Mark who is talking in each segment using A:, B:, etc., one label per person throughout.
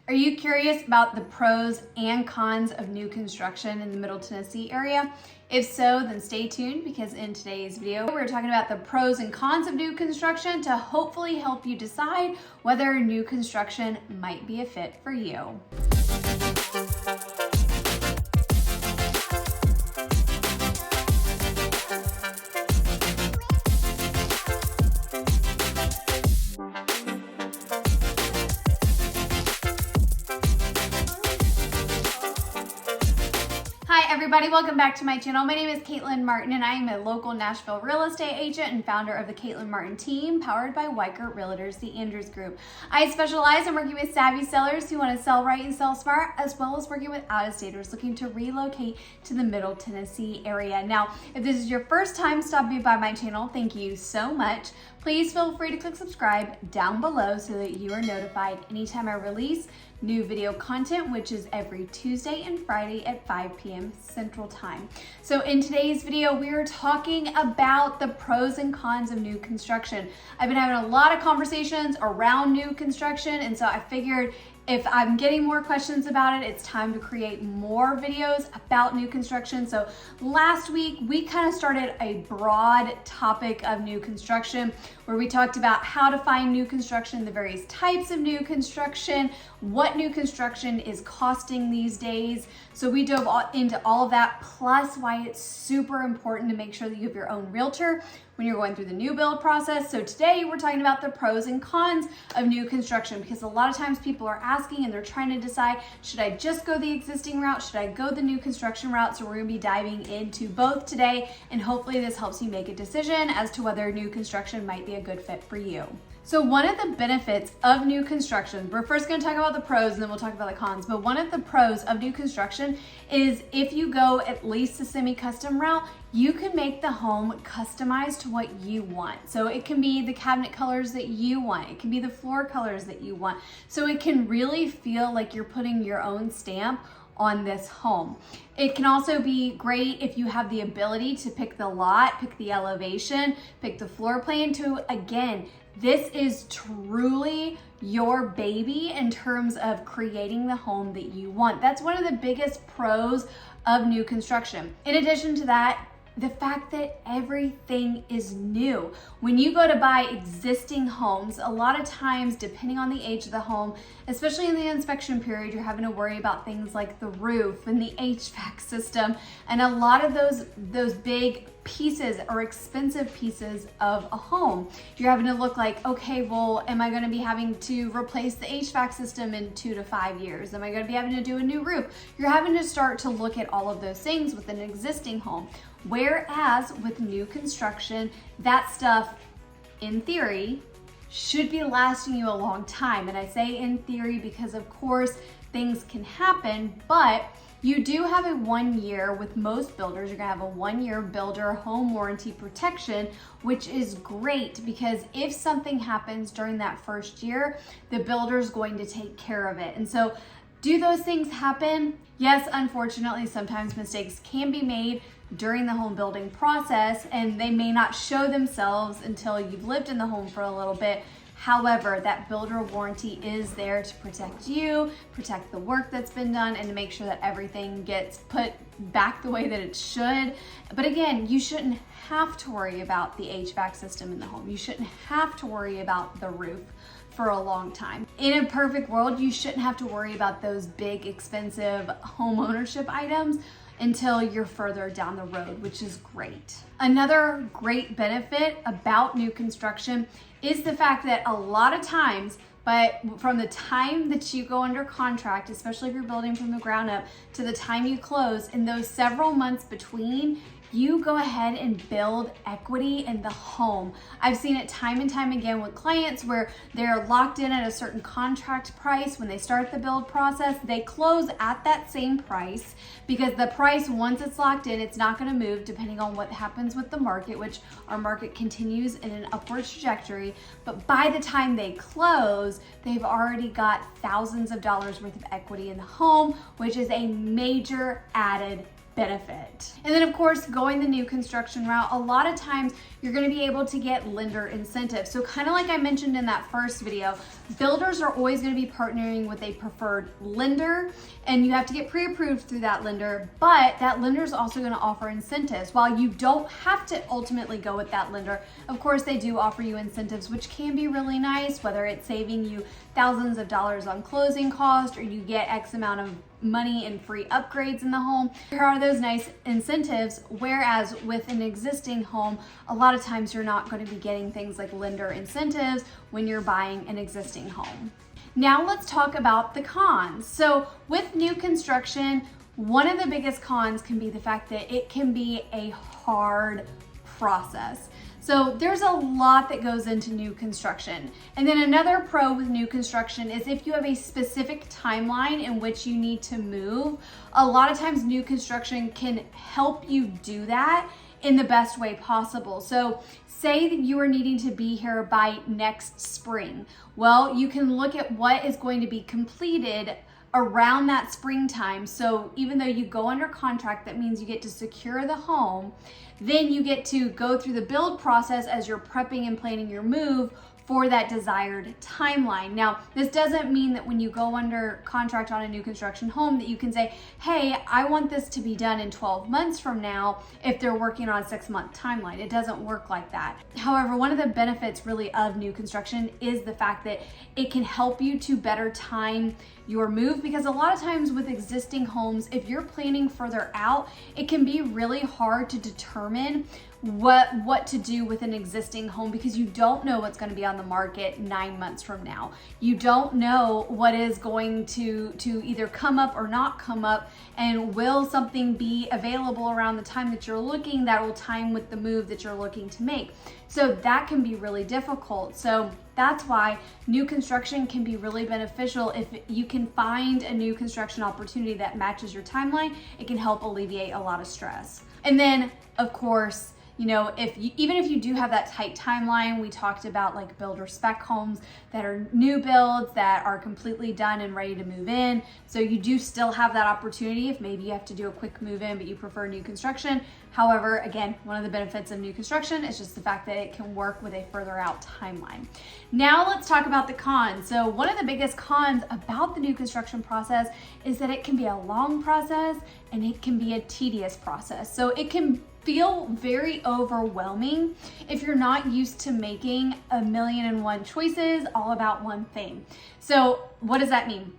A: Are you curious about the pros and cons of new construction in the Middle Tennessee area? If so, then stay tuned because in today's video, we're talking about the pros and cons of new construction to hopefully help you decide whether new construction might be a fit for you. Hi everybody, welcome back to my channel. My name is Caitlin Martin and I am a local Nashville real estate agent and founder of the Caitlin Martin team, powered by 𝐋𝐈𝐊𝐄 Realtors, the Andrews Group. I specialize in working with savvy sellers who want to sell right and sell smart, as well as working with out-of-staters looking to relocate to the Middle Tennessee area. Now, if this is your first time stopping by my channel, thank you so much. Please feel free to click subscribe down below so that you are notified anytime I release new video content, which is every Tuesday and Friday at 5 p.m. Central Time. So in today's video, we are talking about the pros and cons of new construction. I've been having a lot of conversations around new construction, and so I figured if I'm getting more questions about it, it's time to create more videos about new construction. So last week, we kind of started a broad topic of new construction where we talked about how to find new construction, the various types of new construction, what new construction is costing these days. So we dove into all of that, plus why it's super important to make sure that you have your own realtor when you're going through the new build process. So today we're talking about the pros and cons of new construction, because a lot of times people are asking and they're trying to decide, should I just go the existing route? Should I go the new construction route? So we're gonna be diving into both today, and hopefully this helps you make a decision as to whether new construction might be a good fit for you. So one of the benefits of new construction, we're first going to talk about the pros and then we'll talk about the cons, but one of the pros of new construction is if you go at least a semi-custom route, you can make the home customized to what you want. So it can be the cabinet colors that you want. It can be the floor colors that you want. So it can really feel like you're putting your own stamp on this home. It can also be great if you have the ability to pick the lot, pick the elevation, pick the floor plan to, again, this is truly your baby in terms of creating the home that you want. That's one of the biggest pros of new construction. In addition to that, the fact that everything is new. When you go to buy existing homes, a lot of times, depending on the age of the home, especially in the inspection period, you're having to worry about things like the roof and the HVAC system, and a lot of those big pieces or expensive pieces of a home. You're having to look like, okay, well, am I gonna be having to replace the HVAC system in 2 to 5 years? Am I gonna be having to do a new roof? You're having to start to look at all of those things with an existing home. Whereas with new construction, that stuff, in theory, should be lasting you a long time. And I say in theory because of course things can happen, but you do have a 1 year, with most builders, you're gonna have a 1 year builder home warranty protection, which is great because if something happens during that first year, the builder's going to take care of it. And so do those things happen? Yes, unfortunately, sometimes mistakes can be made during the home building process and they may not show themselves until you've lived in the home for a little bit. However, that builder warranty is there to protect you, protect the work that's been done, and to make sure that everything gets put back the way that it should. But again, you shouldn't have to worry about the HVAC system in the home. You shouldn't have to worry about the roof for a long time. In a perfect world, you shouldn't have to worry about those big, expensive home ownership items until you're further down the road, which is great. Another great benefit about new construction is the fact that a lot of times, but from the time that you go under contract, especially if you're building from the ground up, to the time you close, in those several months between, you go ahead and build equity in the home. I've seen it time and time again with clients where they're locked in at a certain contract price. When they start the build process, they close at that same price because the price, once it's locked in, it's not gonna move depending on what happens with the market, which our market continues in an upward trajectory. But by the time they close, they've already got thousands of dollars worth of equity in the home, which is a major added benefit. And then of course, going the new construction route, a lot of times you're gonna be able to get lender incentives. So kind of like I mentioned in that first video, builders are always gonna be partnering with a preferred lender, and you have to get pre-approved through that lender, but that lender is also gonna offer incentives. While you don't have to ultimately go with that lender, of course they do offer you incentives, which can be really nice, whether it's saving you thousands of dollars on closing costs or you get X amount of money and free upgrades in the home. There are those nice incentives, whereas with an existing home, a lot of times you're not going to be getting things like lender incentives when you're buying an existing home. Now let's talk about the cons. So with new construction, one of the biggest cons can be the fact that it can be a hard process. So there's a lot that goes into new construction. And then another pro with new construction is if you have a specific timeline in which you need to move, a lot of times new construction can help you do that in the best way possible. So say that you are needing to be here by next spring. Well, you can look at what is going to be completed around that springtime. So even though you go under contract, that means you get to secure the home. Then you get to go through the build process as you're prepping and planning your move for that desired timeline. Now, this doesn't mean that when you go under contract on a new construction home that you can say, hey, I want this to be done in 12 months from now if they're working on a 6-month timeline. It doesn't work like that. However, one of the benefits really of new construction is the fact that it can help you to better time your move, because a lot of times with existing homes, if you're planning further out, it can be really hard to determine what to do with an existing home, because you don't know what's going to be on the market 9 months from now. You don't know what is going to either come up or not come up, and will something be available around the time that you're looking that will time with the move that you're looking to make. So that can be really difficult. So that's why new construction can be really beneficial. If you can find a new construction opportunity that matches your timeline, it can help alleviate a lot of stress. And then of course, you know, even if you do have that tight timeline, we talked about like builder spec homes that are new builds that are completely done and ready to move in. So you do still have that opportunity if maybe you have to do a quick move in, but you prefer new construction. However, again, one of the benefits of new construction is just the fact that it can work with a further out timeline. Now let's talk about the cons. So one of the biggest cons about the new construction process is that it can be a long process and it can be a tedious process. So it can feel very overwhelming if you're not used to making 1,000,001 choices all about one thing. So what does that mean?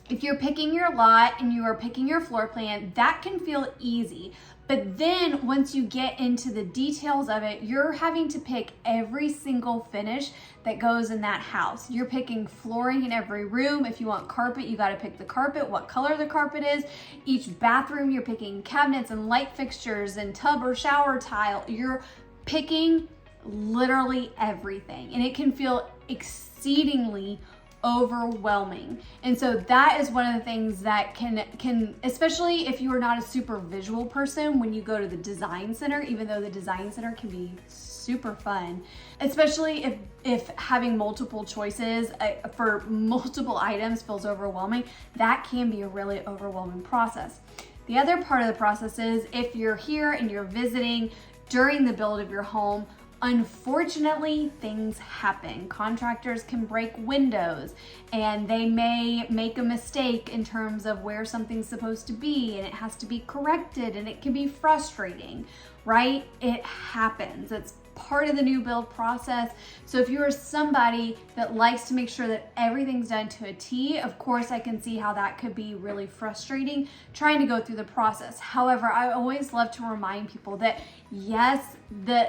A: If you're picking your lot and you are picking your floor plan, that can feel easy. But then once you get into the details of it, you're having to pick every single finish that goes in that house. You're picking flooring in every room. If you want carpet, you got to pick the carpet, what color the carpet is. Each bathroom, you're picking cabinets and light fixtures and tub or shower tile. You're picking literally everything, and it can feel exceedingly overwhelming. And so that is one of the things that can, especially if you are not a super visual person, when you go to the design center, even though the design center can be super fun, especially if having multiple choices for multiple items feels overwhelming, that can be a really overwhelming process. The other part of the process is if you're here and you're visiting during the build of your home, unfortunately, things happen. Contractors can break windows and they may make a mistake in terms of where something's supposed to be, and it has to be corrected, and it can be frustrating, right? It happens. It's part of the new build process. So if you are somebody that likes to make sure that everything's done to a T, of course I can see how that could be really frustrating trying to go through the process. However, I always love to remind people that yes,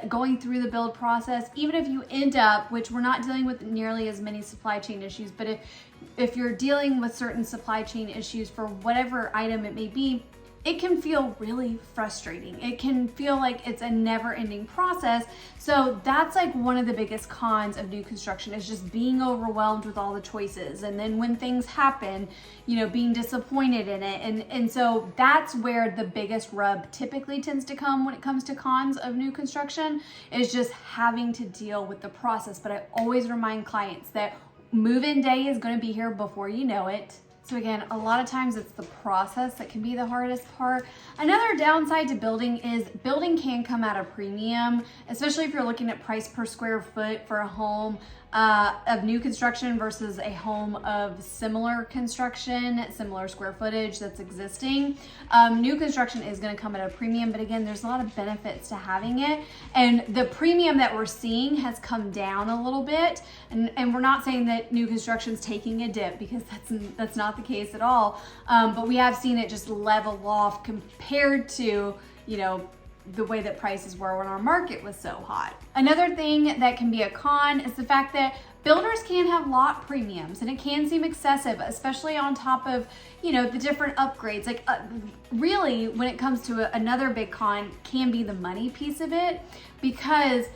A: going through the build process, even if you end up, which we're not dealing with nearly as many supply chain issues, but if you're dealing with certain supply chain issues for whatever item it may be, it can feel really frustrating. It can feel like it's a never-ending process. So that's like one of the biggest cons of new construction, is just being overwhelmed with all the choices. And then when things happen, you know, being disappointed in it. And so that's where the biggest rub typically tends to come when it comes to cons of new construction, is just having to deal with the process. But I always remind clients that move-in day is going to be here before you know it. So again, a lot of times it's the process that can be the hardest part. Another downside to building is building can come at a premium, especially if you're looking at price per square foot for a home of new construction versus a home of similar construction, similar square footage that's existing. New construction is going to come at a premium, but again, there's a lot of benefits to having it. And the premium that we're seeing has come down a little bit. And we're not saying that new construction's taking a dip, because that's not the case at all. But we have seen it just level off compared to, you know, the way that prices were when our market was so hot. Another thing that can be a con is the fact that builders can have lot premiums, and it can seem excessive, especially on top of, you know, the different upgrades. Like really, when it comes to another big con, can be the money piece of it, because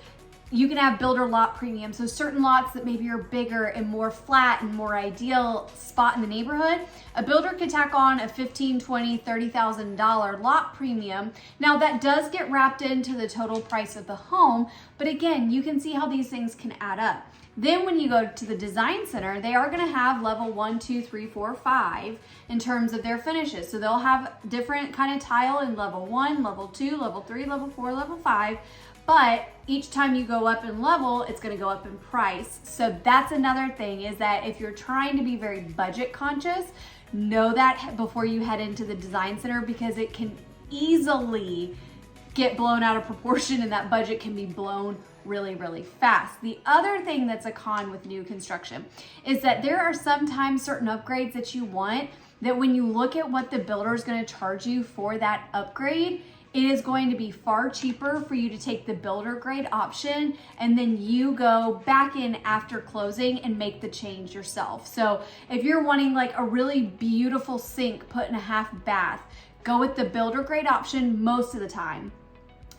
A: you can have builder lot premiums. So certain lots that maybe are bigger and more flat and more ideal spot in the neighborhood, a builder could tack on a $15,000, $20,000, $30,000 lot premium. Now that does get wrapped into the total price of the home, but again, you can see how these things can add up. Then when you go to the design center, they are gonna have level 1, 2, 3, 4, 5 in terms of their finishes. So they'll have different kind of tile in level 1, level 2, level 3, level 4, level 5. But each time you go up in level, it's gonna go up in price. So that's another thing, is that if you're trying to be very budget conscious, know that before you head into the design center, because it can easily get blown out of proportion, and that budget can be blown really, really fast. The other thing that's a con with new construction is that there are sometimes certain upgrades that you want that when you look at what the builder is gonna charge you for that upgrade, it is going to be far cheaper for you to take the builder grade option, and then you go back in after closing and make the change yourself. So if you're wanting like a really beautiful sink put in a half bath, go with the builder grade option most of the time,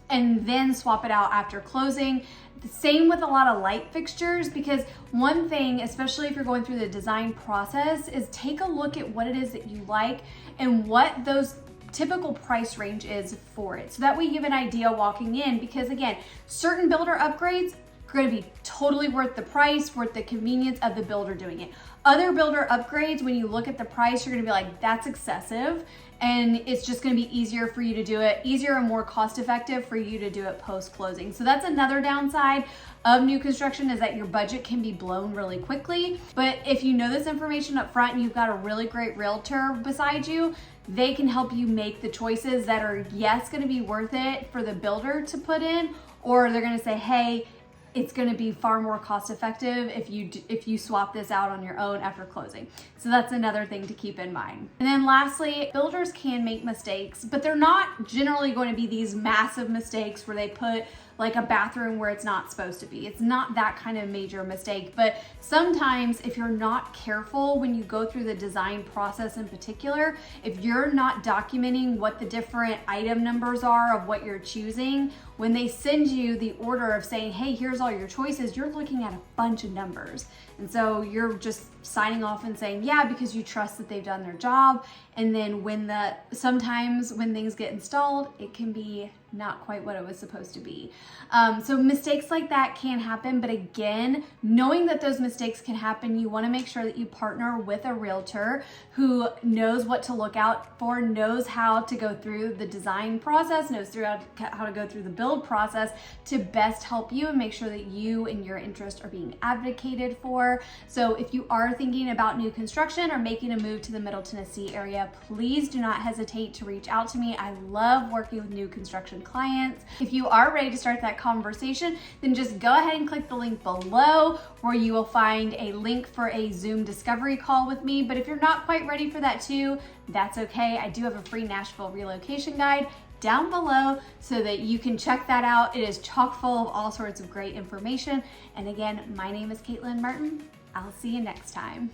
A: and then swap it out after closing. The same with a lot of light fixtures, because one thing, especially if you're going through the design process, is take a look at what it is that you like and what those typical price range is for it. So that way you have an idea walking in, because again, certain builder upgrades are going to be totally worth the price, worth the convenience of the builder doing it. Other builder upgrades, when you look at the price, you're going to be like, that's excessive. And it's just going to be easier for you to do it, easier and more cost effective for you to do it post closing. So that's another downside of new construction, is that your budget can be blown really quickly. But if you know this information up front and you've got a really great realtor beside you, they can help you make the choices that are, yes, going to be worth it for the builder to put in, or they're going to say, hey, it's going to be far more cost effective if you swap this out on your own after closing. So that's another thing to keep in mind. And then lastly, builders can make mistakes, but they're not generally going to be these massive mistakes where they put like a bathroom where it's not supposed to be. It's not that kind of major mistake, but sometimes if you're not careful when you go through the design process in particular, if you're not documenting what the different item numbers are of what you're choosing, when they send you the order of saying, hey, here's all your choices, you're looking at a bunch of numbers. And so you're just signing off and saying, yeah, because you trust that they've done their job. And then sometimes when things get installed, it can be not quite what it was supposed to be. So mistakes like that can happen. But again, knowing that those mistakes can happen, you want to make sure that you partner with a realtor who knows what to look out for, knows how to go through the design process, knows how to go through the build process to best help you and make sure that you and your interests are being advocated for. So if you are thinking about new construction or making a move to the Middle Tennessee area, please do not hesitate to reach out to me. I love working with new construction clients. If you are ready to start that conversation, then just go ahead and click the link below where you will find a link for a Zoom discovery call with me. But if you're not quite ready for that too, that's okay. I do have a free Nashville relocation guide down below so that you can check that out. It is chock full of all sorts of great information. And again, my name is Caitlin Martin. I'll see you next time.